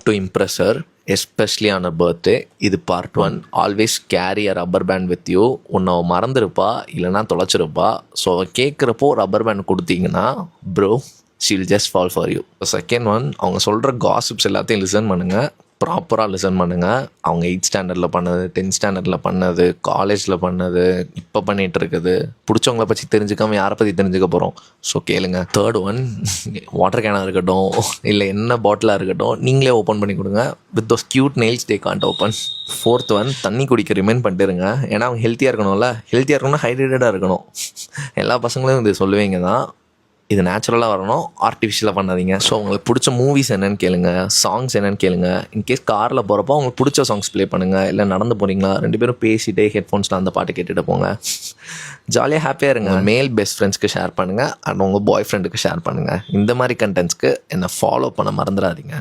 To impress her especially on a birthday. இது part 1. Always carry a rubber band with you. உன்னை மறந்துருப்பா, இல்லைனா தொலைச்சிருப்பா. ஸோ கேட்குறப்போ ரப்பர் பேண்ட் கொடுத்தீங்கன்னா bro she'll just fall for you. Second one, அவங்க சொல்கிற காசிப்ஸ் எல்லாத்தையும் லிசன் பண்ணுங்கள், ப்ராப்பராக லிசன் பண்ணுங்கள். அவங்க 8th ஸ்டாண்டர்டில் பண்ணது, 10th ஸ்டாண்டர்டில் பண்ணது, காலேஜில் பண்ணது, இப்போ பண்ணிகிட்டு இருக்குது, பிடிச்சவங்கள பற்றி தெரிஞ்சுக்காமல் யாரை பற்றி தெரிஞ்சுக்க போகிறோம். ஸோ கேளுங்க. தேர்ட் ஒன், வாட்டர் கேனாக இருக்கட்டும், இல்லை என்ன பாட்டிலாக இருக்கட்டும், நீங்களே ஓப்பன் பண்ணி கொடுங்க. With those cute nails they Gantt open. Fourth one, தண்ணி குடிக்க ரிமைண்ட் பண்ணிட்டுருங்க. ஏன்னா அவங்க ஹெல்த்தியாக இருக்கணும்ல. ஹெல்த்தியாக இருக்கணும்னா ஹைட்ரேட்டடாக இருக்கணும். எல்லா பசங்களும் இது சொல்லுவீங்க தான். இது நேச்சுரலாக வரணும், ஆர்டிஃபிஷியலாக பண்ணாதீங்க. ஸோ உங்களுக்கு பிடிச்ச மூவிஸ் என்னென்னு கேளுங்க, சாங்ஸ் என்னென்னு கேளுங்க. இன்கேஸ் காரில் போகிறப்போ உங்களுக்கு பிடிச்ச சாங்ஸ் ப்ளே பண்ணுங்கள். இல்லை நடந்து போகிறீங்களா, 2 பேரும் பேசிகிட்டே ஹெட்ஃபோன்ஸில் அந்த பாட்டு கேட்டுட்டு போங்க. ஜாலியாக ஹாப்பியாக இருங்க. மேல் பெஸ்ட் ஃப்ரெண்ட்ஸ்க்கு ஷேர் பண்ணுங்கள், அண்ட் உங்கள் பாய் ஃப்ரெண்டுக்கு ஷேர் பண்ணுங்கள். இந்த மாதிரி கண்டென்ட்ஸ்க்கு என்னை ஃபாலோ பண்ண மறந்துடாதீங்க.